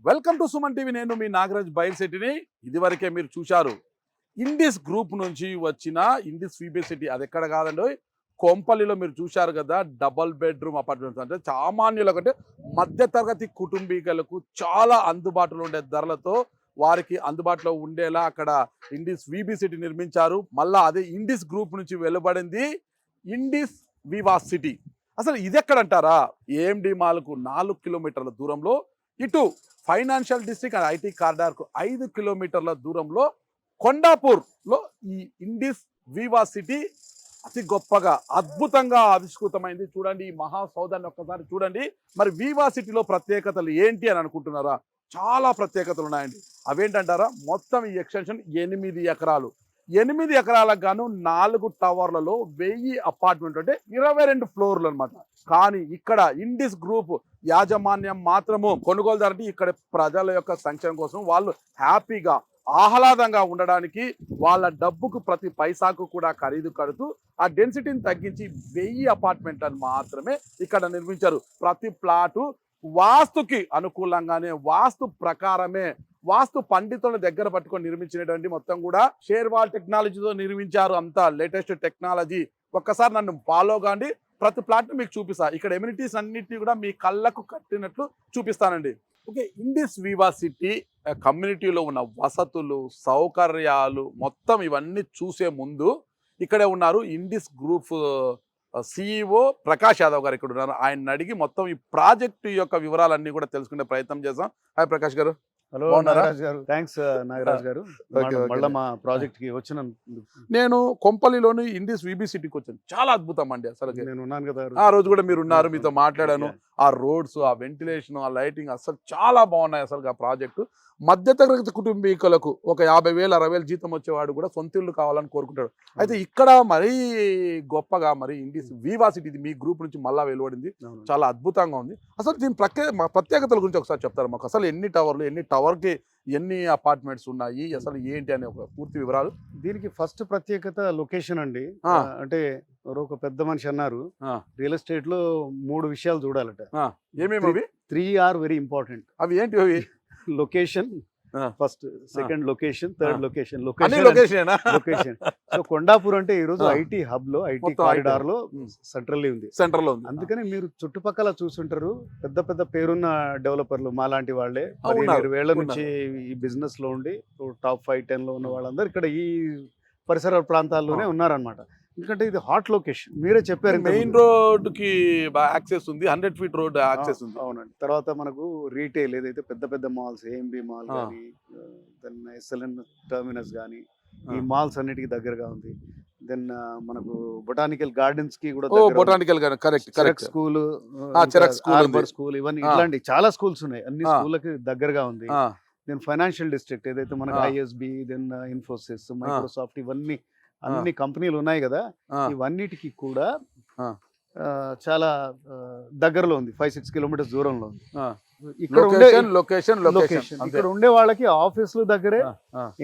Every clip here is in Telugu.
Welcome to Suman TV. నేను మీ నాగరాజ్ బైల్శెట్టిని. ఇదివరకే మీరు చూశారు ఇండిస్ గ్రూప్ నుంచి వచ్చిన ఇండిస్ వీబీ సిటీ. అది ఎక్కడ కాదండి, కొంపల్లిలో మీరు చూశారు కదా. డబల్ బెడ్రూమ్ అపార్ట్మెంట్స్ అంటే సామాన్యులకు అంటే మధ్యతరగతి కుటుంబీకులకు చాలా అందుబాటులో ఉండే ధరలతో వారికి అందుబాటులో ఉండేలా అక్కడ ఇండిస్ వీబీ సిటీ నిర్మించారు. మళ్ళా అదే ఇండిస్ గ్రూప్ నుంచి వెలువడింది ఇండిస్ వివా సిటీ. అసలు ఇది ఎక్కడంటారా? ఏఎండి మాల్కు 4 కిలోమీటర్ల దూరంలో, ఇటు ఫైనాన్షియల్ డిస్ట్రిక్ట్ అండ్ ఐటీ కారిడార్కు 5 కిలోమీటర్ల దూరంలో కొండాపూర్లో ఈ ఇండిస్ వివా సిటీ అతి గొప్పగా అద్భుతంగా ఆవిష్కృతమైంది. చూడండి, ఈ మహాసౌధాన్ని ఒక్కసారి చూడండి. మరి వివా సిటీలో ప్రత్యేకతలు ఏంటి అని అనుకుంటున్నారా? చాలా ప్రత్యేకతలు ఉన్నాయండి. అవేంటంటారా? మొత్తం ఈ ఎక్స్టెన్షన్ 8 ఎకరాలు. 8 ఎకరాలకు గాను 4 టవర్లలో 1000 అపార్ట్మెంట్ అంటే 22 ఫ్లోర్లు అనమాట. కానీ ఇక్కడ ఇండిస్ గ్రూప్ యాజమాన్యం మాత్రము కొనుగోలుదారు ఇక్కడ ప్రజల యొక్క సంక్షేమం కోసం వాళ్ళు హ్యాపీగా ఆహ్లాదంగా ఉండడానికి వాళ్ళ డబ్బుకు ప్రతి పైసాకు కూడా ఖరీదు కడుతూ ఆ డెన్సిటీని తగ్గించి 1000 అపార్ట్మెంట్లను మాత్రమే ఇక్కడ నిర్మించారు. ప్రతి ప్లాటు వాస్తుకి అనుకూలంగానే, వాస్తు ప్రకారమే, వాస్తు పండితుల దగ్గర పట్టుకొని నిర్మించినటువంటి మొత్తం కూడా షేర్వాల్ టెక్నాలజీతో నిర్మించారు. అంతా లేటెస్ట్ టెక్నాలజీ. ఒక్కసారి నన్ను ఫాలో కాండి, ప్రతి ప్లాట్ను మీకు చూపిస్తా. ఇక్కడ ఎమ్యూనిటీస్ అన్నిటిని కూడా మీ కళ్ళకు కట్టినట్లు చూపిస్తానండి. ఓకే, ఇండిస్ వివా సిటీ కమ్యూనిటీలో ఉన్న వసతులు, సౌకర్యాలు మొత్తం ఇవన్నీ చూసే ముందు ఇక్కడే ఉన్నారు ఇండిస్ గ్రూప్ సిఇఓ ప్రకాష్ యాదవ్ గారు ఇక్కడ ఉన్నారు. ఆయన అడిగి మొత్తం ఈ ప్రాజెక్టు యొక్క వివరాలన్నీ కూడా తెలుసుకునే ప్రయత్నం చేద్దాం. హాయ్ ప్రకాష్ గారు. హలో నాగరాజ్ గారు. థ్యాంక్స్ నాగరాజ్ గారు. మళ్ళీ మా ప్రాజెక్ట్ కి వచ్చిన నేను కొంపల్లిలోని ఇండిస్ వీబీ సిటీకి వచ్చాను. చాలా అద్భుతం అండి. అసలు నేను ఉన్నాను కదా ఆ రోజు కూడా మీరు ఉన్నారు, మీతో మాట్లాడాను. ఆ రోడ్స్, ఆ వెంటిలేషన్, ఆ లైటింగ్ అసలు చాలా బాగున్నాయి. అసలు ఆ ప్రాజెక్టు మధ్యతరగతి కుటుంబీకులకు ఒక 50,000 60,000 జీతం వచ్చేవాడు కూడా సొంత ఇల్లు కావాలని కోరుకుంటాడు. అయితే ఇక్కడ మరీ గొప్పగా మరి ఇండిస్ వివా సిటీ మీ గ్రూప్ నుంచి మళ్ళా వెలువడింది. చాలా అద్భుతంగా ఉంది. అసలు దీని ప్రత్యేకతల గురించి ఒకసారి చెప్తారు మాకు? అసలు ఎన్ని టవర్లు, ఎన్ని టవర్కి ఎన్ని అపార్ట్మెంట్స్ ఉన్నాయి, అసలు ఏంటి అనే ఒక పూర్తి వివరాలు. దీనికి ఫస్ట్ ప్రత్యేకత లొకేషన్ అండి. అంటే ఒక పెద్ద మనిషి అన్నారు, రియల్ ఎస్టేట్ లో 3 విషయాలు చూడాలట. ఏమేమి అవి? 3 ఆర్ వెరీ ఇంపార్టెంట్. అవి ఏంటి అవి? Location first, second location, third location. Location. So Kondapur అంటే ఈ రోజు ఐటీ హబ్ లో, ఐటీ కారిడార్ లో సెంట్రల్ ఉంది. అందుకని మీరు చుట్టుపక్కల చూస్తుంటారు పెద్ద పెద్ద పేరున్న డెవలపర్లు మా లాంటి వాళ్ళే 15 ఏళ్ల నుంచి ఈ బిజినెస్ లో ఉండి టాప్ 5, 10 లో ఉన్న వాళ్ళందరూ ఇక్కడ ఈ పరిసర ప్రాంతాల్లోనే ఉన్నారనమాట. ఎందుకంటే ఇది హాట్ లొకేషన్. మీరే చెప్పారు, మెయిన్ రోడ్ కి యాక్సెస్ ఉంది, 100 ఫీట్ రోడ్ యాక్సెస్ ఉంది. అవునండి. తర్వాత మనకు రీటైల్ ఏదైతే పెద్ద పెద్ద మాల్స్, ఏఎంబి మాల్ కానీ, దెన్ ఎస్ఎల్ఎన్ టర్మినస్ కానీ, ఈ మాల్స్ అన్నిటికీ దగ్గరగా ఉంది. దెన్ మనకు బొటానికల్ గార్డెన్స్ కి కూడా, స్కూల్, ఇవన్నీ ఇట్లాంటి చాలా స్కూల్స్ ఉన్నాయి. అన్ని స్కూళ్ళకి దగ్గరగా ఉంది. దెన్ ఫైనాన్షియల్ డిస్ట్రిక్ట్ ఏదైతే మనకు ఐఎస్బి, దెన్ ఇన్ఫోసిస్, మైక్రోసాఫ్ట్, ఇవన్నీ అన్ని కంపెనీలు ఉన్నాయి కదా, ఇవన్నిటికి కూడా చాలా దగ్గరలో ఉంది. 5-6 కిలోమీటర్స్ దూరంలో ఉంది. ఇక్కడ ఉండే వాళ్ళకి ఆఫీసులు దగ్గరే,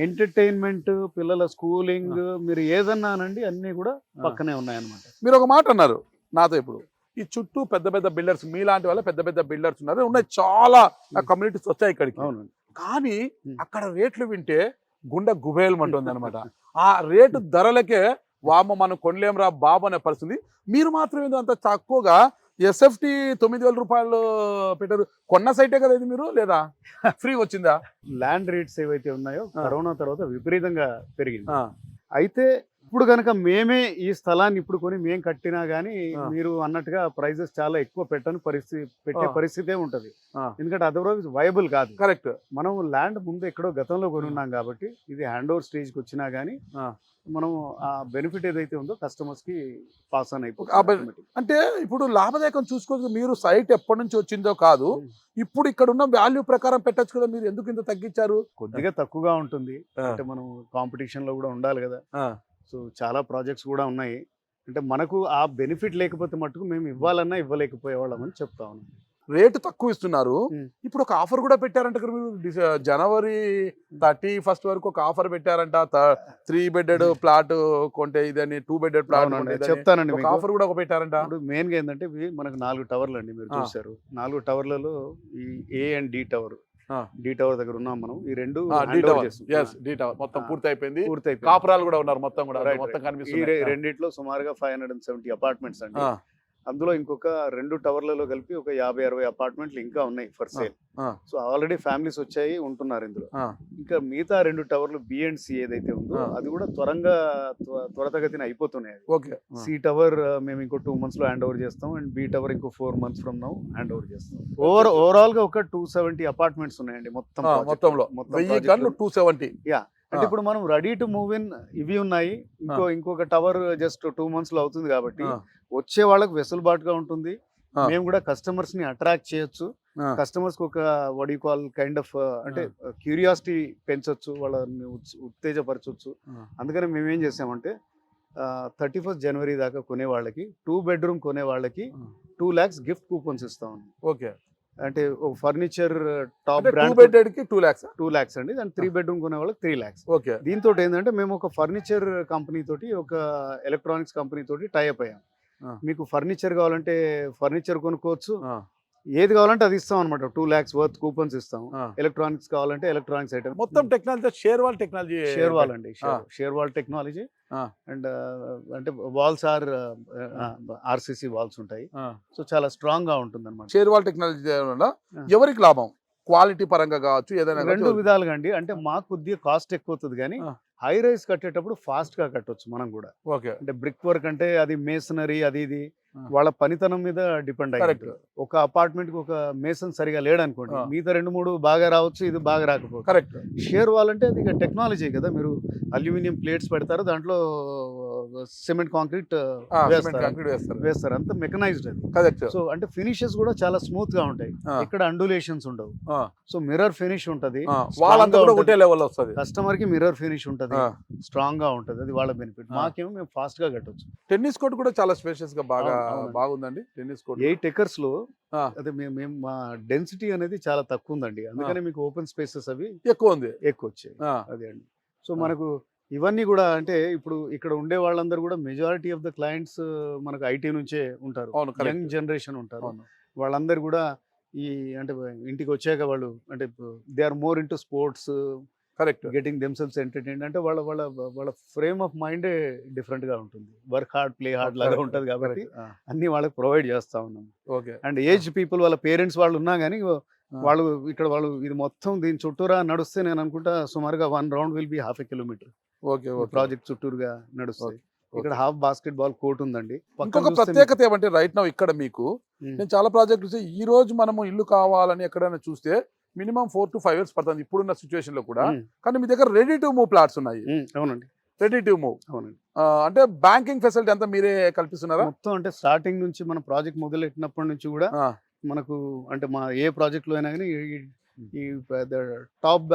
ఎంటర్టైన్మెంట్, పిల్లల స్కూలింగ్, మీరు ఏదన్నానండి అన్ని కూడా పక్కనే ఉన్నాయన్నమాట. మీరు ఒక మాట అన్నారు నాతో, ఇప్పుడు ఈ చుట్టూ పెద్ద పెద్ద బిల్డర్స్, మీలాంటి వాళ్ళ పెద్ద పెద్ద బిల్డర్స్ ఉన్నారు, ఉన్నాయి, చాలా కమ్యూనిటీస్ వచ్చాయి ఇక్కడికి. కానీ అక్కడ రేట్లు వింటే గుండె గుబేలమంటుంది అనమాట. ఆ రేటు ధరలకే వామ మనం కొనలేమరా బాబు అనే పరిస్థితి. మీరు మాత్రం ఏదో అంత తక్కువగా ఎస్ఎఫ్టీ 9,000 రూపాయలు పెట్టారు. కొన్న సైటే కదా ఇది, మీరు లేదా ఫ్రీ వచ్చిందా? ల్యాండ్ రేట్స్ ఏవైతే ఉన్నాయో కరోనా తర్వాత విపరీతంగా పెరిగింది. అయితే ఇప్పుడు కనుక మేమే ఈ స్థలాన్ని ఇప్పుడు కొని మేము కట్టినా గానీ మీరు అన్నట్టుగా ప్రైజెస్ చాలా ఎక్కువ పెట్టే పరిస్థితే ఉంటది. ఎందుకంటే అదర్వైజ్ వైబుల్ కాదు. కరెక్ట్. మనం ల్యాండ్ ముందు ఎక్కడో గతంలో కొనున్నాం కాబట్టి ఇది హ్యాండ్ ఓవర్ స్టేజ్ కి వచ్చినా గానీ మనం ఆ బెనిఫిట్ ఏదైతే ఉందో కస్టమర్స్ కి పాస్ ఆన్ అయిపోతుంది. అంటే ఇప్పుడు లాభదాయకం చూసుకోవచ్చు. మీరు సైట్ ఎప్పటి నుంచి వచ్చిందో కాదు, ఇప్పుడు ఇక్కడ ఉన్న వాల్యూ ప్రకారం పెట్టచ్చు కదా. మీరు ఎందుకు ఇంత తగ్గించారు? కొద్దిగా తక్కువగా ఉంటుంది. అంటే మనం కాంపిటీషన్ లో కూడా ఉండాలి కదా. సో చాలా ప్రాజెక్ట్స్ కూడా ఉన్నాయి. అంటే మనకు ఆ బెనిఫిట్ లేకపోతే మటుకు మేము ఇవ్వాలన్నా ఇవ్వలేకపోయేవాళ్ళం అని చెప్తా ఉన్నాం. రేటు తక్కువ ఇస్తున్నారు. ఇప్పుడు ఒక ఆఫర్ కూడా పెట్టారంట కదా మీరు, జనవరి 31 వరకు ఒక ఆఫర్ పెట్టారంట. 3 బెడెడ్ ప్లాట్ కొంటే ఇదని, 2 బెడెడ్ ప్లాట్ చెప్తానండి. ఆఫర్ కూడా ఒక పెట్టారంట. ఇప్పుడు మెయిన్ గా ఏంటంటే మనకు 4 టవర్లు అండి. మీరు చూసారు 4 టవర్లలో ఈ A and D tower D tower దగ్గర ఉన్నాం మనం. ఈ రెండు డి టవర్ మొత్తం పూర్తి అయిపోయింది. పూర్తయిపోయింది. కాపురాలు కూడా ఉన్నారు మొత్తం కూడా, Right, మొత్తం ఈ కనిపిస్తుంది. రెండిట్లో సుమారుగా 570 అపార్ట్మెంట్స్ అండి. అందులో ఇంకొక 2 టవర్లలో కలిపి ఒక 50-60 అపార్ట్మెంట్లు ఇంకా ఉన్నాయి for sale. So already families వచ్చాయి, ఉంటున్నారు ఇందులో. ఇంకా మిగతా 2 టవర్లు B&C ఏదైతే ఉందో అది కూడా త్వరతగతిన అయిపోతున్నాయి. ఓకే. సి టవర్ మేము ఇంకో 2 months లో హ్యాండ్ ఓవర్ చేస్తాం, అండ్ బి టవర్ ఇంకో 4 months from now hand over చేస్తాం. ఓవరాల్ గా ఒక 270 అపార్ట్మెంట్స్ ఉన్నాయండి మొత్తంలో 270. అంటే ఇప్పుడు మనం రెడీ టు మూవ్ ఇన్ ఇవి ఉన్నాయి. ఇంకొక టవర్ జస్ట్ 2 months లో అవుతుంది కాబట్టి వచ్చే వాళ్ళకి వెసులుబాటుగా ఉంటుంది. మేము కూడా కస్టమర్స్ ని అట్రాక్ట్ చేయొచ్చు. కస్టమర్స్ కి ఒక వడ్ యూ కాల్ కైండ్ ఆఫ్ అంటే క్యూరియాసిటీ పెంచొచ్చు, వాళ్ళని ఉత్తేజపరచొచ్చు. అందుకని మేము ఏం చేసామంటే 31st January దాకా కొనే వాళ్ళకి 2 bedroom కొనే వాళ్ళకి 2 lakhs గిఫ్ట్ కూపన్స్ ఇస్తాం. ఓకే. అంటే ఒక ఫర్నిచర్ టాప్ బ్రాండ్ 2 bedded కి 2 lakhs అండి. దాని 3 bedroom కొనే వాళ్ళకి 3 lakhs. ఓకే. దీంతో ఏంటంటే మేము ఒక ఫర్నిచర్ కంపెనీ తోటి, ఒక ఎలక్ట్రానిక్స్ కంపెనీ తోటి టైఅప్ అయ్యాం. మీకు ఫర్నిచర్ కావాలంటే ఫర్నిచర్ కొనుక్కోవచ్చు, ఏది కావాలంటే అది ఇస్తాం అనమాట. 2 lakhs వర్త్ కూపన్స్ ఇస్తాం. ఎలక్ట్రానిక్స్ కావాలంటే ఎలక్ట్రానిక్స్ ఐటమ్ మొత్తం technology share wall technology. Share wall technology and అంటే వాల్స్ RCC వాల్స్ ఉంటాయి. సో చాలా స్ట్రాంగ్ గా ఉంటుంది అనమాట. షేర్ వాల్ టెక్నాలజీ ఎవరికి లాభం? క్వాలిటీ పరంగా కావచ్చు, ఏదైనా 2 విధాలుగా అండి. అంటే మాకు కొద్దిగా కాస్ట్ ఎక్కువ అవుతుంది, కానీ హై రైస్ కట్టేటప్పుడు ఫాస్ట్ గా కట్టొచ్చు మనం కూడా. ఓకే. అంటే బ్రిక్ వర్క్ అంటే అది మేసనరీ, అది ఇది వాళ్ళ పనితనం మీద డిపెండ్ అయ్యి. ఒక అపార్ట్మెంట్ కి ఒక మేసన్ సరిగా లేడు అనుకోండి, మిగతా 2-3 బాగా రావచ్చు, ఇది బాగా రాకపోవచ్చు. కరెక్ట్. షేర్ వాల్ అంటే అది టెక్నాలజీ కదా, మీరు అల్యూమినియం ప్లేట్స్ పెడతారు, దాంట్లో సిమెంట్ కాంక్రీట్ వేస్తారు, అంత మెకనైజ్డ్ అది. సో అంటే ఫినిషెస్ కూడా చాలా స్మూత్ గా ఉంటాయి, ఇక్కడ అండులేషన్స్ ఉండవు. సో మిర్రర్ ఫినిష్ ఉంటది, కస్టమర్ కి మిర్రర్ ఫినిష్ ఉంటది, స్ట్రాంగ్ గా ఉంటది. అది వాళ్ళ బెనిఫిట్. మాకేమో మేము ఫాస్ట్ గా కట్టొచ్చు. టెన్నిస్ కోర్ట్ కూడా చాలా స్పేషియస్ గా బాగుందండి. టెన్నిస్ కోర్ట్ 8 acres లో. అదే మేము మా డెన్సిటీ అనేది చాలా తక్కువ ఉందండి, అందుకని మీకు ఓపెన్ స్పేసెస్ అవి ఎక్కువ వచ్చాయి. అదే అండి. సో మనకు ఇవన్నీ కూడా అంటే ఇప్పుడు ఇక్కడ ఉండే వాళ్ళందరూ కూడా మెజారిటీ ఆఫ్ ద క్లయింట్స్ మనకు ఐటీ నుంచే ఉంటారు, యంగ్ జనరేషన్ ఉంటారు. వాళ్ళందరూ కూడా ఈ అంటే ఇంటికి వచ్చాక వాళ్ళు అంటే they are more into sports, correct, getting themselves entertained. అంటే వాళ్ళ ఫ్రేమ్ ఆఫ్ మైండే డిఫరెంట్ గా ఉంటుంది, వర్క్ హార్డ్ ప్లే హార్డ్ లాగా ఉంటది కాబట్టి అన్ని వాళ్ళకి ప్రొవైడ్ చేస్తా ఉన్నాం. అండ్ ఏజ్ పీపుల్ వాళ్ళ పేరెంట్స్ వాళ్ళు ఉన్నా కానీ వాళ్ళు ఇది మొత్తం దీని చుట్టూరా నడుస్తే నేను అనుకుంటా సుమారుగా 1 round విల్ బి 1/2 kilometer. ప్రాజెక్ట్ చుట్టూరుగా నడుస్తాయి. ఇక్కడ హాఫ్ బాస్కెట్ బాల్ కోర్ట్ ఉందండి. ఇంకొక ప్రత్యేకత ఏమంటే రైట్ నౌ ఇక్కడ మీకు నేను చాలా ప్రాజెక్టులు ఈ రోజు మనము ఇల్లు కావాలని ఎక్కడైనా చూస్తే మినిమం 4 to 5 years పడుతుంది ఇప్పుడున్న సిచ్యువేషన్ లో కూడా. కానీ మీ దగ్గర రెడీ టు మూవ్ ప్లాట్స్ ఉన్నాయి. అవునండి, రెడీ టు మూవ్. అవునండి. అంటే బ్యాంకింగ్ ఫెసిలిటీ అంతా మీరే కల్పిస్తున్నారా? మొత్తం అంటే స్టార్టింగ్ నుంచి మన ప్రాజెక్ట్ మొదలెట్టినప్పటి నుంచి కూడా మనకు అంటే మా ఏ ప్రాజెక్ట్ లో అయినా కానీ ఈ టాప్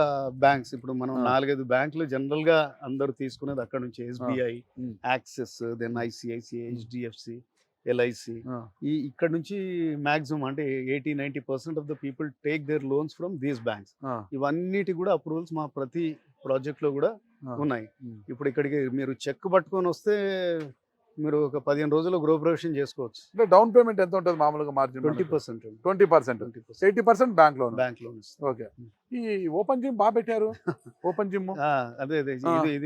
బ్యాంక్స్ ఇప్పుడు మనం 4-5 బ్యాంకులు జనరల్ గా అందరూ తీసుకునేది అక్కడ నుంచి. SBI, Axis, then ICICI, HDFC, LIC. ఇక్కడ నుంచి మాక్సిమం అంటే 80-90% of the people take their loans from these banks. ఇవన్నిటి కూడా అప్రూవల్స్ మా ప్రతి ప్రాజెక్ట్ లో కూడా ఉన్నాయి. ఇప్పుడు ఇక్కడికి మీరు చెక్ పట్టుకొని వస్తే మీరు ఒక 15 రోజుల్లో గృహప్రవేశం చేసుకోవచ్చు. అంటే డౌన్ పేమెంట్ ఎంత ఉంటుంది మామూలుగా? మార్జిన్ 20%. 80% bank loan. ఓకే. ఈ ఓపెన్ జిమ్ బాగా పెట్టారు. ఓపెన్ జిమ్ అదే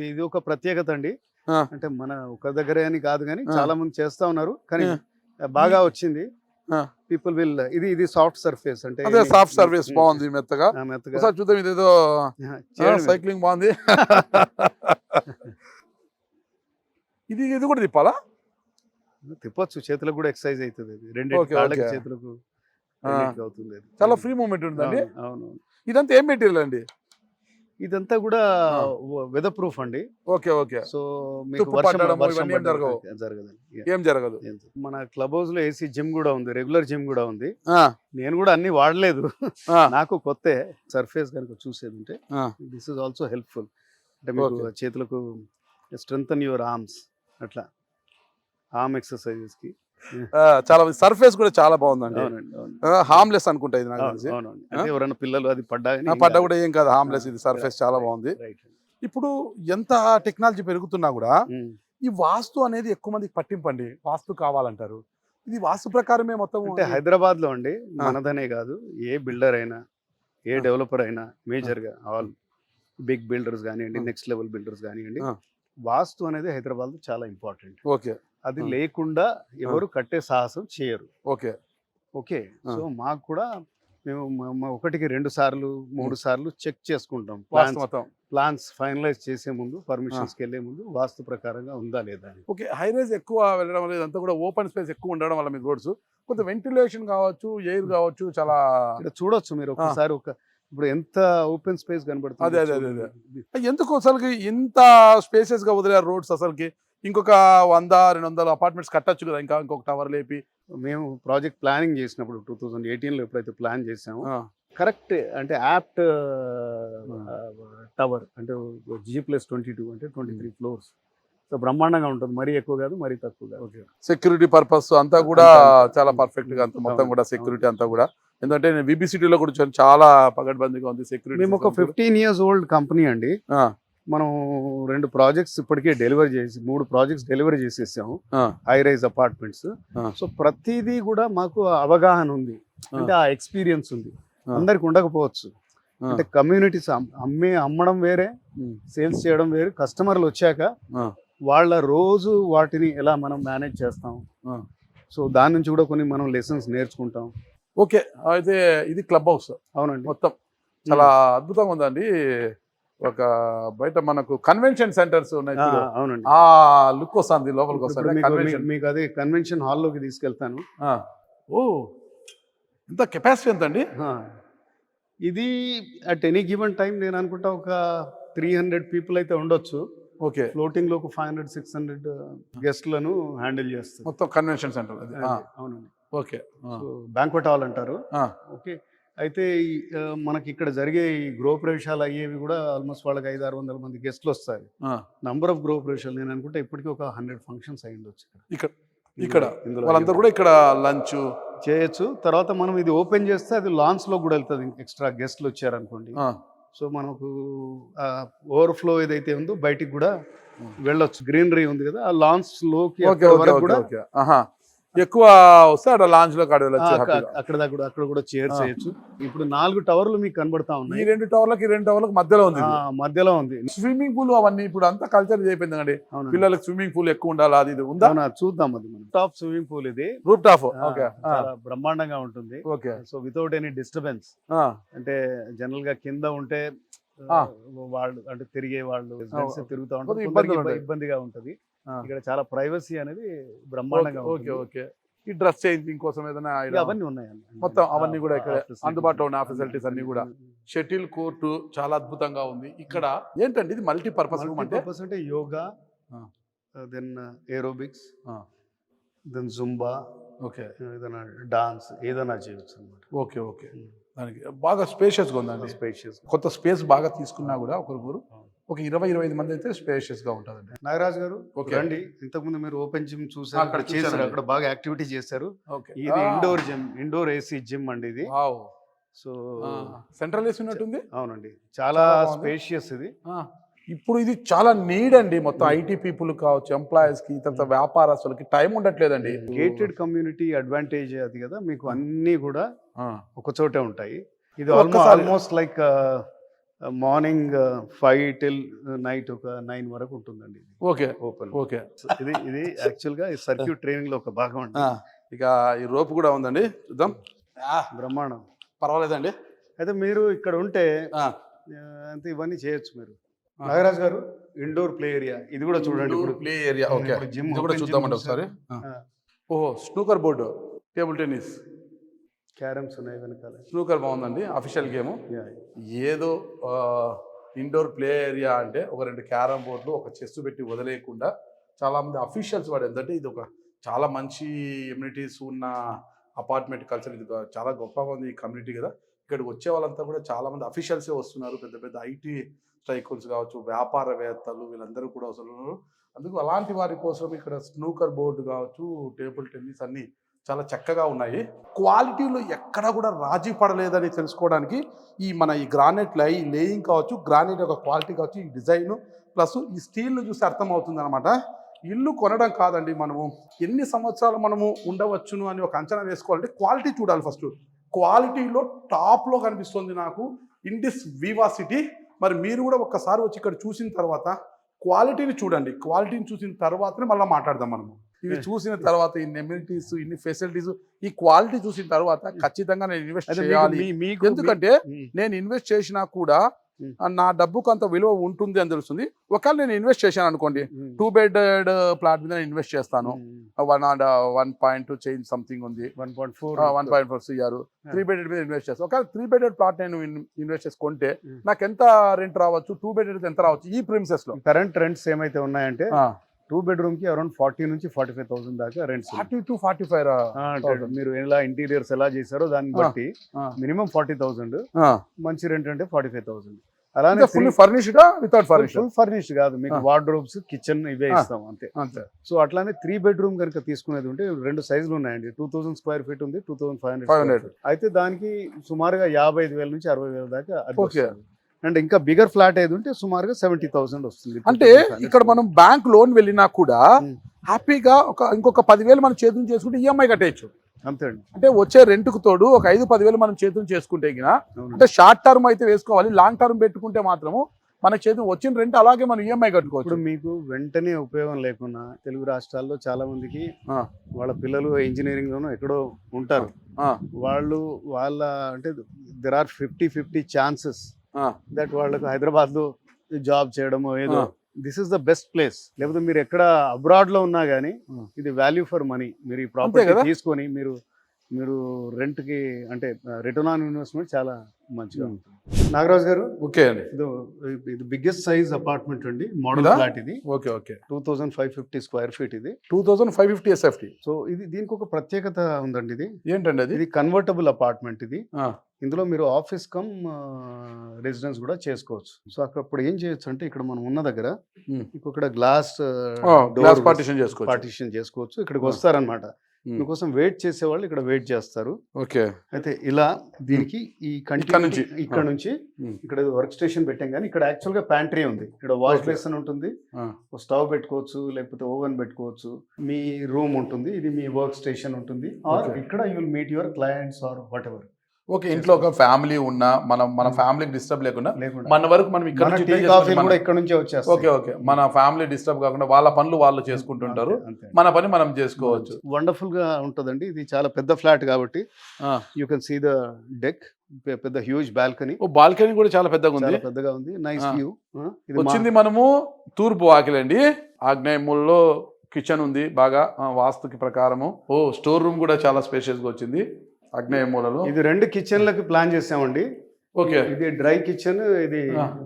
ఇది ఒక ప్రత్యేకత అండి. అంటే మన ఒక దగ్గరే అని కాదు కానీ చాలా మంది చేస్తా ఉన్నారు, కానీ బాగా వచ్చింది. పీపుల్ విల్ ఇది సాఫ్ట్ సర్ఫేస్ అంటే సాఫ్ట్ సర్ఫేస్ బాగుంది, మెత్తగా చూద్దాం. ఇదేదో సైక్లింగ్ బాగుంది. ఇది కూడా తిప్పాలా? తిప్పొచ్చు, చేతులకు కూడా ఎక్సర్సైజ్ అవుతుంది. 2 కాళ్ళకి చేతులకు అవుతుంది. చాలా ఫ్రీ మూమెంట్ ఉందండి. అవును. ఇదంతా ఏం మెటీరియల్ అండి? ఇదంతా కూడా వెదర్ ప్రూఫ్ అండి. ఓకే. సో ఏం జరగదు. మన క్లబ్ హౌస్ లో AC జిమ్ కూడా ఉంది, రెగ్యులర్ జిమ్ కూడా ఉంది. నేను కూడా అన్ని వాడలేదు, నాకు కొత్త. సర్ఫేస్ కనుక చూసేది ఉంటే దిస్ ఇస్ ఆల్సో హెల్ప్ఫుల్. అంటే మీకు చేతులకు స్ట్రెంగ్తన్ యువర్ ఆర్మ్స్, అట్లా ఆర్మ్ ఎక్సర్సైజెస్ కి చాలా సర్ఫేస్ కూడా చాలా బాగుందండి. హార్మ్లెస్ అనుకుంటా ఇది నాకు తెలిసి. ఎవరైనా పిల్లలు అది పడ్డా కూడా ఏం కాదు, హార్మ్లెస్. ఇది సర్ఫేస్ చాలా బాగుంది. ఇప్పుడు ఎంత టెక్నాలజీ పెరుగుతున్నా కూడా ఈ వాస్తు అనేది ఎక్కువ మందికి పట్టింపండి. వాస్తు కావాలంటారు, ఇది వాస్తు ప్రకారమే మొత్తం. అంటే హైదరాబాద్ లో అండి, మనదనే కాదు, ఏ బిల్డర్ అయినా ఏ డెవలపర్ అయినా మేజర్గా ఆల్ బిగ్ బిల్డర్స్ కానివ్వండి, నెక్స్ట్ లెవెల్ బిల్డర్స్ కానివ్వండి, వాస్తు అనేది హైదరాబాద్లో చాలా ఇంపార్టెంట్. ఓకే. అది లేకుండా ఎవరు కట్టే సాహసం చేయరు. ఓకే. ఓకే. సో మాకు కూడా మేము 1కి 2 సార్లు 3 సార్లు చెక్ చేసుకుంటాం. ప్లాన్స్ ఫైనలైజ్ చేసే ముందు, పర్మిషన్స్కి వెళ్ళే ముందు వాస్తు ప్రకారంగా ఉందా లేదా అని. ఓకే. హై రైజ్ ఎక్కువ వెళ్ళడం వల్ల ఇదంతా కూడా ఓపెన్ స్పేస్ ఎక్కువ ఉండడం వల్ల మీకు రోడ్స్ కొంత వెంటిలేషన్ కావచ్చు, ఎయిర్ కావచ్చు, చాలా ఇక్కడ చూడొచ్చు మీరు ఒకసారి. ఇప్పుడు ఎంత ఓపెన్ స్పేస్ కనబడుతుంది. అదే ఎందుకు అసలుకి ఇంత స్పేసెస్ గా వదిలేరు రోడ్స్? అసలుకి ఇంకొక 100-200 అపార్ట్మెంట్స్ కట్టచ్చు కదా, ఇంకొక టవర్ లేపి. మేము ప్రాజెక్ట్ ప్లానింగ్ చేసినప్పుడు 2018లో ఎప్పుడైతే ప్లాన్ చేసామో కరెక్ట్ అంటే యాప్ట్ టవర్ అంటే G+22 అంటే 23 floors. సో బ్రహ్మాండంగా ఉంటుంది. మరీ ఎక్కువ కాదు, మరీ తక్కువ కాదు. సెక్యూరిటీ పర్పస్ అంతా కూడా చాలా పర్ఫెక్ట్ గా అంత మొత్తం కూడా సెక్యూరిటీ అంతా కూడా. ఎందుకంటే నేను విబిసిటీలో కూడా చాలా పగడ్బందీగా ఉంది సెక్యూరిటీ. మేము ఒక 15 years old కంపెనీ అండి. మనం 2 ప్రాజెక్ట్స్ ఇప్పటికే డెలివరీ చేసి 3 ప్రాజెక్ట్స్ డెలివరీ చేసేసాము, హై రైజ్ అపార్ట్మెంట్స్. సో ప్రతిదీ కూడా మాకు అవగాహన ఉంది, అంటే ఆ ఎక్స్పీరియన్స్ ఉంది. అందరికి ఉండకపోవచ్చు. అంటే కమ్యూనిటీస్ అమ్మడం వేరే, సేల్స్ చేయడం వేరే. కస్టమర్లు వచ్చాక వాళ్ళ రోజు వాటిని ఎలా మనం మేనేజ్ చేస్తాం, సో దాని నుంచి కూడా కొన్ని మనం లెసన్స్ నేర్చుకుంటాం. ఓకే. అయితే ఇది క్లబ్ హౌస్. అవునండి. మొత్తం చాలా అద్భుతంగా ఉందండి. ఒక బయట మనకు కన్వెన్షన్ సెంటర్స్ ఉన్నాయి. అవునండి. ఆ లుక్ వస్తుంది లోపలికి వస్తుంది. మీకు అదే కన్వెన్షన్ హాల్లోకి తీసుకెళ్తాను. ఓ, ఇంత కెపాసిటీ ఎంత అండి? ఇది అట్ ఎనీ గివెన్ టైం నేను అనుకుంటా ఒక 300 people అయితే ఉండొచ్చు. ఓకే. ఫ్లోటింగ్ లో ఒక 500-600 గెస్ట్లను హ్యాండిల్ చేస్తారు. మొత్తం కన్వెన్షన్ సెంటర్. అవునండి. ఓకే. బ్యాంక్వెట్ హాల్ అంటారు. ఓకే. అయితే మనకి ఇక్కడ జరిగే ఈ గృహప్రవేశాలు అయ్యేవి కూడా ఆల్మోస్ట్ వాళ్ళకి 500-600 మంది గెస్ట్లు వస్తారు. నంబర్ ఆఫ్ గృహప్రవేశాలు నేను అనుకుంటే ఇప్పటికీ ఒక 100 functions అయ్యిండొచ్చు ఇక్కడ. వాళ్ళంతా కూడా ఇక్కడ లంచ్ చేయొచ్చు. తర్వాత మనం ఇది ఓపెన్ చేస్తే అది లాంచ్ లో కూడా వెళ్తుంది. ఎక్స్ట్రా గెస్ట్లు వచ్చారనుకోండి, సో మనకు ఓవర్ఫ్లో ఏదైతే ఉందో బయటికి కూడా వెళ్ళొచ్చు. గ్రీనరీ ఉంది కదా, ఆ లాంచ్ లోకి కూడా ఎక్కువ వస్తే అక్కడ లాంచ్ లో అక్కడ కూడా చేర్స్ చేయొచ్చు. ఇప్పుడు 4 టవర్లు మీకు కనబడతా ఉన్నాయి. ఈ 2 టవర్లకు మధ్యలో ఉంది స్విమ్మింగ్ పూల్. అవన్నీ ఇప్పుడు అంతా కల్చర్ అయిపోయింది అండి. పిల్లలకి స్విమ్మింగ్ పూల్ ఎక్కువ ఉండాలి. అది ఉందా? చూద్దాం. అది టాప్ స్విమ్మింగ్ పూల్, ఇది రూఫ్ టాప్. బ్రహ్మాండంగా ఉంటుంది. Okay. So without any disturbance. అంటే జనరల్ గా కింద ఉంటే వాళ్ళు అంటే తిరిగే వాళ్ళు తిరుగుతూ ఉంటారు, ఇబ్బందిగా ఉంటది. ఇక్కడ చాలా ప్రైవసీ అనేది బ్రహ్మాండంగా. ఓకే. ఈ డ్రెస్ చేంజింగ్ కోసం ఏదైనా అవన్నీ ఉన్నాయండి. మొత్తం అవన్నీ కూడా ఇక్కడ అందుబాటులో ఉన్న ఫెసిలిటీస్ అన్ని కూడా. షటిల్ కోర్టు చాలా అద్భుతంగా ఉంది. ఇక్కడ ఏంటండి ఇది మల్టీపర్పస్ అంటే yoga, then aerobics, then Zumba, okay, ఏదైనా డాన్స్ ఏదైనా చేయొచ్చు అన్నమాట. ఓకే. దానికి బాగా స్పేషియస్గా ఉందండి. కొత్త స్పేస్ బాగా తీసుకున్నా కూడా ఒకరు ఒక 20-25 మంది అయితే స్పేషియస్ గా ఉంటుందండి. నాగరాజ్ గారు రండి. ఇంతకుముందు మీరు ఓపెన్ జిమ్ చూసారు, అక్కడ బాగా యాక్టివిటీ చేశారు. ఇది ఇండోర్ ఏసీ జిమ్ అండి ఇది. సో సెంట్రల్ ఏసీ ఉన్నట్టుంది. అవునండి, చాలా స్పేషియస్ ఇది. ఇప్పుడు ఇది చాలా నీడ్ అండి. మొత్తం ఐటీ పీపుల్ కావచ్చు, ఎంప్లాయీస్ కి, తర్వాత వ్యాపారస్తులకి టైం ఉండట్లేదండి. గేటెడ్ కమ్యూనిటీ అడ్వాంటేజ్ అది కదా, మీకు అన్ని కూడా ఒక చోటే ఉంటాయి. ఇది almost like morning 5 till night ఒక 9 వరకు ఉంటుందండి. ఓకే. ఇది యాక్చువల్ గా సర్క్యూట్ ట్రైనింగ్ లో ఒక భాగం అండి. ఇక ఈ రోప్ కూడా ఉందండి, చూద్దాం. బ్రహ్మాండం. పర్వాలేదండి. అయితే మీరు ఇక్కడ ఉంటే అంతే ఇవన్నీ చేయొచ్చు మీరు. నాగరాజ్ గారు ఇండోర్ ప్లే ఏరియా ఇది కూడా చూడండి. ఇప్పుడు ప్లే ఏరియా. ఓకే, జిమ్ కూడా చూద్దామండి ఒకసారి. ఓహో, snooker board, table tennis, carroms ఉన్నాయి వెనకాల. స్నూకర్ బాగుందండి, అఫీషియల్ గేమ్. ఏదో ఇండోర్ ప్లే ఏరియా అంటే ఒక 2 క్యారమ్ బోర్డులు, ఒక చెస్ పెట్టి వదిలేయకుండా చాలా మంది అఫీషియల్స్ వాడు. ఎందుకంటే ఇది ఒక చాలా మంచి ఎమ్యూనిటీస్ ఉన్న అపార్ట్మెంట్ కల్చర్. ఇది చాలా గొప్పగా ఉంది ఈ కమ్యూనిటీ కదా. ఇక్కడికి వచ్చే వాళ్ళంతా కూడా చాలా మంది అఫీషియల్సే వస్తున్నారు. పెద్ద ఐటీ స్ట్రైకర్స్ కావచ్చు, వ్యాపారవేత్తలు, వీళ్ళందరూ కూడా వస్తున్నారు. అందుకు అలాంటి వారి కోసం ఇక్కడ స్నూకర్ బోర్డు కావచ్చు, టేబుల్ టెన్నిస్ అన్ని చాలా చక్కగా ఉన్నాయి. క్వాలిటీలో ఎక్కడా కూడా రాజీ పడలేదని తెలుసుకోవడానికి మన గ్రానైట్ లేయింగ్ కావచ్చు, గ్రానైట్ యొక్క క్వాలిటీ కావచ్చు, ఈ డిజైన్ ప్లస్ ఈ స్టీల్ను చూసి అర్థమవుతుంది అనమాట. ఇల్లు కొనడం కాదండి, మనము ఎన్ని సంవత్సరాలు మనము ఉండవచ్చును అని ఒక అంచనా వేసుకోవాలంటే క్వాలిటీ చూడాలి ఫస్ట్. క్వాలిటీలో టాప్లో కనిపిస్తుంది నాకు ఇండిస్ వివా సిటీ. మరి మీరు కూడా ఒక్కసారి వచ్చి ఇక్కడ చూసిన తర్వాత క్వాలిటీని చూడండి, క్వాలిటీని చూసిన తర్వాతనే మళ్ళీ మాట్లాడదాం మనము. ఇవి చూసిన తర్వాత ఇన్ని ఎమ్యూనిటీస్, ఇన్ని ఫెసిలిటీస్, ఈ క్వాలిటీ చూసిన తర్వాత ఖచ్చితంగా నేను ఇన్వెస్ట్ చేయాలి. ఎందుకంటే నేను ఇన్వెస్ట్ చేసినా కూడా నా డబ్బుకు అంత విలువ ఉంటుంది అని తెలుస్తుంది. ఒకవేళ నేను ఇన్వెస్ట్ చేశాను అనుకోండి, 2 బెడెడ్ ప్లాట్ మీద నేను ఇన్వెస్ట్ చేస్తాను, 1.2 చేంజ్ సంథింగ్ ఉంది, 1.4 CR 3 బెడెడ్ మీద ఇన్వెస్ట్ చేస్తాను. ఒకవేళ 3 బెడెడ్ ప్లాట్ నేను ఇన్వెస్ట్ చేసుకుంటే నాకు ఎంత రెంట్ రావచ్చు, 2 బెడెడ్ ఎంత రావచ్చు ఈ ప్రిమిసెస్ లో? కరెంట్ రెంట్స్ ఏమైతే ఉన్నాయంటే 2 బెడ్రూమ్ కి అరౌండ్ 40 నుంచి 45,000 దాకా రెంట్స్. 40 to 45 మీరు ఎలా ఇంటీరియర్స్ ఎలా చేశారో దాన్ని బట్టి మినిమం 40,000, మంచి రెంట్ అంటే 45,000. అలానే full furnished without furnished? Full furnished కాదు, మీకు వార్డ్రోబ్స్, కిచెన్ ఇవే ఇస్తాం అంతే. సో అట్లానే 3 బెడ్రూమ్ కనుక తీసుకునేది ఉంటే 2 సైజులు ఉన్నాయండి. 2,000 స్క్వేర్ ఫీట్ ఉంది, 2,500. అయితే దానికి సుమారుగా 55,000 నుంచి 60,000 దాకా. అండ్ ఇంకా బిగర్ ఫ్లాట్ ఏది ఉంటే సుమారుగా 70,000 వస్తుంది. అంటే ఇక్కడ మనం బ్యాంక్ లోన్ వెళ్ళినా కూడా హ్యాపీగా ఇంకొక 10,000 మనం చేతులు చేసుకుంటే ఈఎంఐ కట్టేయచ్చు అంతే అండి. అంటే వచ్చే రెంట్కు తోడు ఒక 5-10,000 మనం చేతులు చేసుకుంటే అంటే షార్ట్ టర్మ్ అయితే వేసుకోవాలి, లాంగ్ టర్మ్ పెట్టుకుంటే మాత్రము మన చేతులు వచ్చిన రెంట్ అలాగే మనం ఈఎంఐ కట్టుకోవచ్చు. ఇప్పుడు మీకు వెంటనే ఉపయోగం లేకున్నా తెలుగు రాష్ట్రాల్లో చాలా మందికి వాళ్ళ పిల్లలు ఇంజనీరింగ్ లోనూ ఎక్కడో ఉంటారు, వాళ్ళ అంటే దెర్ ఆర్ 50-50 ఛాన్సెస్ దట్ వాళ్ళకు హైదరాబాద్ లో జాబ్ చేయడమో ఏదో, this is the best place. లేకపోతే మీరు ఎక్కడ అబ్రాడ్ లో ఉన్నా గానీ ఇది వాల్యూ ఫర్ మనీ. మీరు ఈ ప్రాపర్టీ తీసుకొని మీరు రెంట్ కి అంటే రిటర్న్ ఆన్ ఇన్వెస్ట్మెంట్ చాలా మంచిగా ఉంటుంది. నాగరాజు గారు, ఓకే అండి, ఇది బిగ్గెస్ట్ సైజ్ అపార్ట్మెంట్ అండి, మోడల్ ఫ్లాట్ ఇది. ఓకే ఓకే 2,550 స్క్వేర్ ఫీట్ ఇది, 2,550 SFT. సో దీనికి ఒక ప్రత్యేకత ఉందండి. ఇది ఏంటండి? అది కన్వర్టబుల్ అపార్ట్మెంట్. ఇది ఇందులో మీరు ఆఫీస్ కమ్ రెసిడెన్స్ కూడా చేసుకోవచ్చు. సో అక్కడ ఇప్పుడు ఏం చేయొచ్చు అంటే ఇక్కడ మనం ఉన్న దగ్గర ఇక్కడ గ్లాస్ పార్టీషన్ చేసుకోవచ్చు. ఇక్కడికి వస్తారనమాట, మీకోసం వెయిట్ చేసేవాళ్ళు ఇక్కడ వెయిట్ చేస్తారు. ఓకే, అయితే ఇలా దీనికి ఈ ఇక్కడ నుంచి ఇక్కడ వర్క్ స్టేషన్ పెట్టాం, కానీ ఇక్కడ యాక్చువల్ గా ప్యాంట్రీ ఉంది. ఇక్కడ వాష్ బేసిన్ ఉంటుంది, స్టవ్ పెట్టుకోవచ్చు, లేకపోతే ఓవెన్ పెట్టుకోవచ్చు. మీ రూమ్ ఉంటుంది, ఇది మీ వర్క్ స్టేషన్ ఉంటుంది. ఆర్ ఇక్కడ you will meet your clients or whatever. Okay, ఇంట్లో ఒక ఫ్యామిలీ ఉన్నా మన ఫ్యామిలీకి డిస్టర్బ్ లేకుండా మన వరకు మనం ఇక్కడ నుంచే వచ్చేస్తాం. ఓకే ఓకే, మన ఫ్యామిలీ డిస్టర్బ్ కాకుండా వాళ్ళ పనులు వాళ్ళు చేసుకుంటుంటారు, మన పని మనం చేసుకోవచ్చు. వండర్ఫుల్ గా ఉంటదండి. ఇది చాలా పెద్ద ఫ్లాట్ కాబట్టి you can see the deck, పెద్ద హ్యూజ్ బాల్కనీ. బాల్కనీ కూడా చాలా పెద్దగా ఉంది, నైస్ వ్యూ. వచ్చింది మనము తూర్పు వాకిలండి, ఆగ్నేయ మూలలో కిచెన్ ఉంది బాగా వాస్తుకి ప్రకారము. స్టోర్ రూమ్ కూడా చాలా స్పేషియస్ గా వచ్చింది ఆగ్నేయ మూలలో. ఇది 2 కిచెన్లకి ప్లాన్ చేసామండి. ఓకే, ఇది డ్రై కిచెన్, ఇది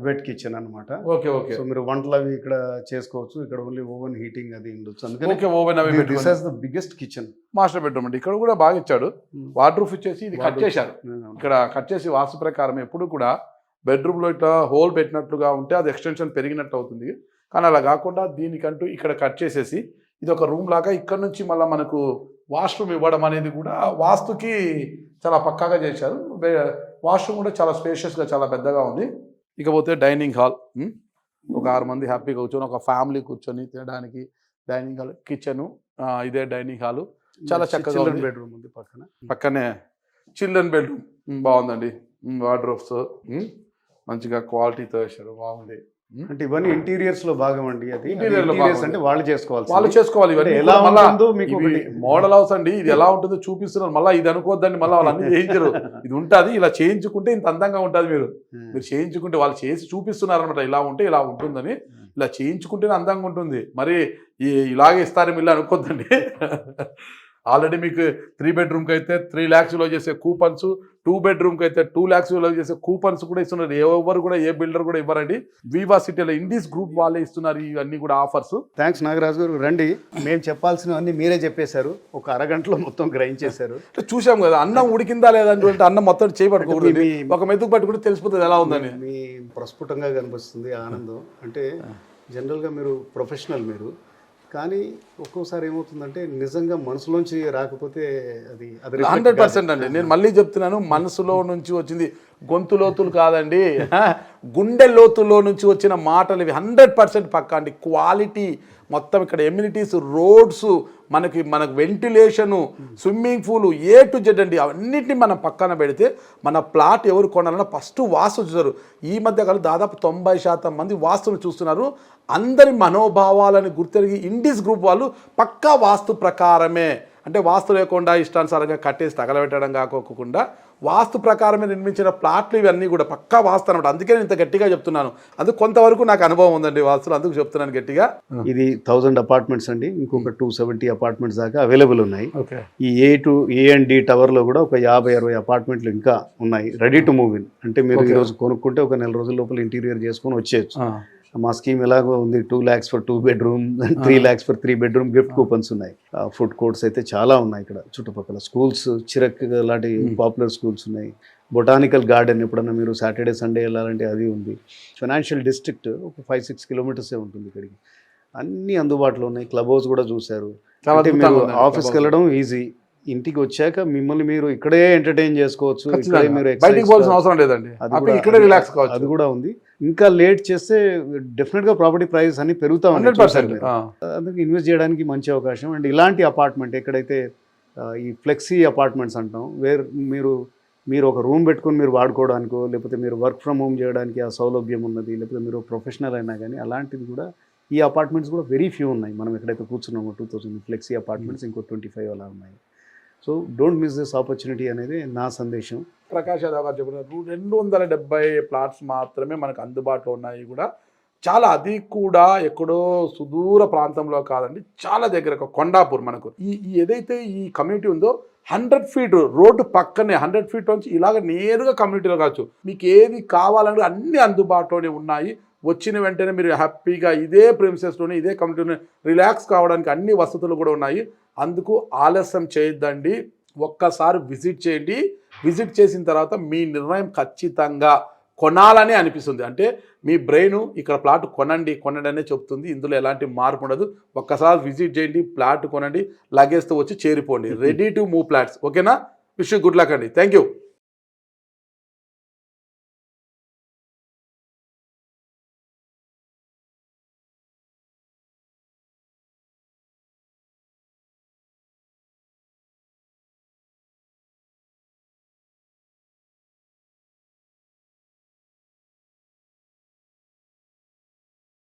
వెట్ కిచెన్ అన్నమాట. ఓకే ఓకే, సో మీరు వంటలు అవి ఇక్కడ చేసుకోవచ్చు. ఇక్కడ ఓన్లీ ఓవెన్ హీటింగ్ అది ఉండొచ్చు. అందుకని this is the biggest kitchen. Master bedroom అండి. ఇక్కడ కూడా బాగా ఇచ్చాడు, వాటర్ ప్రూఫ్ ఇచ్చేసి ఇది కట్ చేశారు. ఇక్కడ కట్ చేసి వాస్తు ప్రకారం ఎప్పుడు కూడా బెడ్రూమ్ లో ఇట్లా హోల్ పెట్టినట్లుగా ఉంటే అది ఎక్స్టెన్షన్ పెరిగినట్టు అవుతుంది. కానీ అలా కాకుండా దీనికంటూ ఇక్కడ కట్ చేసేసి ఇది ఒక రూమ్ లాగా ఇక్కడ నుంచి మళ్ళీ మనకు వాష్రూమ్ ఇవ్వడం అనేది కూడా వాస్తుకి చాలా పక్కాగా చేశారు. వాష్రూమ్ కూడా చాలా స్పేషియస్గా చాలా పెద్దగా ఉంది. ఇకపోతే డైనింగ్ హాల్, ఒక 6 మంది హ్యాపీగా కూర్చొని ఒక ఫ్యామిలీ కూర్చొని తినడానికి డైనింగ్ హాల్, కిచెన్, ఇదే డైనింగ్ హాల్ చాలా చక్కగా ఉంది. బెడ్రూమ్ ఉంది పక్కనే చిల్డ్రన్ బెడ్రూమ్ బాగుందండి. వార్డ్రోబ్స్ మంచిగా క్వాలిటీతో వేశారు, బాగుంది. అంటే ఇవన్నీ ఇంటీరియర్స్ లో భాగం అండి. అది ఇంటీరియర్స్ అంటే వాళ్ళు చేసుకోవాలి. ఇవన్నీ ఎలా ఉంటుందో మీకు మోడల్ హౌస్ అండి, ఇది ఎలా ఉంటుందో చూపిస్తున్నారు. మళ్ళీ ఇది అనుకోవద్దండి, మళ్ళీ వాళ్ళు అన్ని చేయించరు. ఇది ఉంటుంది, ఇలా చేయించుకుంటే ఇంత అందంగా ఉంటుంది. మీరు చేయించుకుంటే వాళ్ళు చేసి చూపిస్తున్నారు అనమాట, ఇలా ఉంటే ఇలా ఉంటుందని. ఇలా చేయించుకుంటేనే అందంగా ఉంటుంది. మరి ఇలాగే ఇస్తారు మీరు అనుకోద్దండి. ఆల్రెడీ మీకు 3 బెడ్రూమ్కి అయితే 3 lakhs విలువ చేసే కూపన్స్, 2 బెడ్రూమ్కి అయితే 2 lakhs విలువ చేసే కూపన్స్ కూడా ఇస్తున్నారు. ఎవరు కూడా ఏ బిల్డర్ కూడా ఇవ్వరండి. వివా సిటీలో ఇండిస్ గ్రూప్ వాళ్ళే ఇస్తున్నారు ఇవన్నీ కూడా ఆఫర్స్. థ్యాంక్స్ నాగరాజు గారు. రండి, మేము చెప్పాల్సినవన్నీ మీరే చెప్పేశారు, ఒక అరగంటలో మొత్తం గ్రైండ్ చేశారు. చూసాం కదా, అన్నం ఉడికిందా లేదంటే అన్నం మొత్తం చేయబడుకోకూడదు, ఒక మెతుకు పట్టుకుంటే తెలిసిపోతుంది ఎలా ఉందని. మీ ప్రస్ఫుటంగా కనిపిస్తుంది ఆనందం. అంటే జనరల్గా మీరు ప్రొఫెషనల్, మీరు కానీ ఒక్కోసారి ఏమవుతుందంటే నిజంగా మనసులోంచి రాకపోతే అది 100% అండి. నేను మళ్ళీ చెప్తున్నాను, మనసులో నుంచి వచ్చింది. గొంతు లోతులు కాదండి, గుండె లోతుల్లో నుంచి వచ్చిన మాటలు ఇవి 100% పక్కా అండి. క్వాలిటీ మొత్తం ఇక్కడ ఎమ్యూనిటీస్, రోడ్స్, మనకు ventilation, swimming pool, A to Z అండి. అన్నింటినీ మనం పక్కన పెడితే మన ప్లాట్ ఎవరు కొనాలన్నా ఫస్ట్ వాస్తు చూస్తారు. ఈ మధ్య కాలం దాదాపు 90% మంది వాస్తును చూస్తున్నారు. అందరి మనోభావాలను గుర్తెరిగి ఇండిస్ గ్రూప్ వాళ్ళు పక్కా వాస్తు ప్రకారమే, అంటే వాస్తు లేకుండా ఇష్టానుసారంగా కట్టేసి తగలబెట్టడం కాకోకుండా వాస్తు ప్రకారమే నిర్మించిన ప్లాట్లు ఇవన్నీ కూడా పక్కా వాస్తు అనమాట. అందుకే నేను ఇంత గట్టిగా చెప్తున్నాను. అందుకు కొంతవరకు నాకు అనుభవం ఉందండి వాస్తులు, అందుకు చెప్తున్నాను గట్టిగా. ఇది 1000 అపార్ట్మెంట్స్ అండి, ఇంకొక 270 అపార్ట్మెంట్స్ దాకా అవైలబుల్ ఉన్నాయి. ఈ A and D టవర్ లో కూడా ఒక 50-60 అపార్ట్మెంట్లు ఇంకా ఉన్నాయి రెడీ టు మూవ్ ఇన్. అంటే మీరు ఈ రోజు కొనుక్కుంటే ఒక నెల రోజుల లోపల ఇంటీరియర్ చేసుకొని వచ్చేయచ్చు. మా స్కీమ్ ఎలాగో ఉంది, 2 lakhs for 2 bedroom, 3 lakhs for 3 bedroom gift coupons ఉన్నాయి. ఫుడ్ కోర్ట్స్ అయితే చాలా ఉన్నాయి ఇక్కడ చుట్టుపక్కల. స్కూల్స్, చిరక్ లాంటి పాపులర్ స్కూల్స్ ఉన్నాయి. బొటానికల్ గార్డెన్ ఎప్పుడన్నా మీరు సాటర్డే సండే వెళ్ళాలంటే అది ఉంది. ఫైనాన్షియల్ డిస్ట్రిక్ట్ ఒక 5-6 కిలోమీటర్సే ఉంటుంది ఇక్కడికి. అన్నీ అందుబాటులో ఉన్నాయి. క్లబ్ హౌస్ కూడా చూశారు. అంటే మీరు ఆఫీస్కి వెళ్ళడం ఈజీ, ఇంటికి వచ్చాక మిమ్మల్ని మీరు ఇక్కడే ఎంటర్టైన్ చేసుకోవచ్చు. ఇక్కడే మీరు అవసరం లేదండి, అది కూడా ఉంది. ఇంకా లేట్ చేస్తే డెఫినెట్ గా ప్రాపర్టీ ప్రైస్ అన్ని పెరుగుతా ఉన్నాయి. అందుకే ఇన్వెస్ట్ చేయడానికి మంచి అవకాశం. అండ్ ఇలాంటి అపార్ట్మెంట్ ఎక్కడైతే ఈ ఫ్లెక్సీ అపార్ట్మెంట్స్ అంటాం, వేర్ మీరు ఒక రూమ్ పెట్టుకొని మీరు వాడుకోవడానికో, లేకపోతే మీరు వర్క్ ఫ్రమ్ హోమ్ చేయడానికి ఆ సౌలభ్యం ఉన్నది, లేకపోతే మీరు ప్రొఫెషనల్ అయినా కానీ అలాంటిది కూడా ఈ అపార్ట్మెంట్స్ కూడా వెరీ ఫ్యూ ఉన్నాయి. మనం ఎక్కడైతే కూర్చున్నామో 2000 ఫ్లెక్సీ అపార్ట్మెంట్స్, ఇంకో 25 అలా ఉన్నాయి. So don't miss this opportunity అనేది నా సందేశం. ప్రకాష్ యాదవ్ గారు చెప్పినట్టు 270 ప్లాట్స్ మాత్రమే మనకు అందుబాటులో ఉన్నాయి కూడా. చాలా, అది కూడా ఎక్కడో సుదూర ప్రాంతంలో కాదండి, చాలా దగ్గర కొండాపూర్. మనకు ఈ ఏదైతే ఈ కమ్యూనిటీ ఉందో 100 feet రోడ్డు పక్కనే, 100 feet నుంచి ఇలాగ నేరుగా కమ్యూనిటీలో కావచ్చు. మీకు ఏది కావాలంటే అన్ని అందుబాటులోనే ఉన్నాయి. వచ్చిన వెంటనే మీరు హ్యాపీగా ఇదే ప్రిన్సెస్లోనే, ఇదే కమ్యూనిటీలోనే రిలాక్స్ కావడానికి అన్ని వసతులు కూడా ఉన్నాయి. అందుకు ఆలస్యం చేయొద్దండి, ఒక్కసారి విజిట్ చేయండి. విజిట్ చేసిన తర్వాత మీ నిర్ణయం ఖచ్చితంగా కొనాలని అనిపిస్తుంది. అంటే మీ బ్రెయిన్ ఇక్కడ ప్లాట్ కొనండి అనే చెప్తుంది. ఇందులో ఎలాంటి మార్పు ఉండదు. ఒక్కసారి విజిట్ చేయండి, ప్లాట్ కొనండి, లగేజ్తో వచ్చి చేరిపోండి. Ready to move plots. ఓకేనా? విష్ యూ గుడ్ లక్ అండి. Thank you.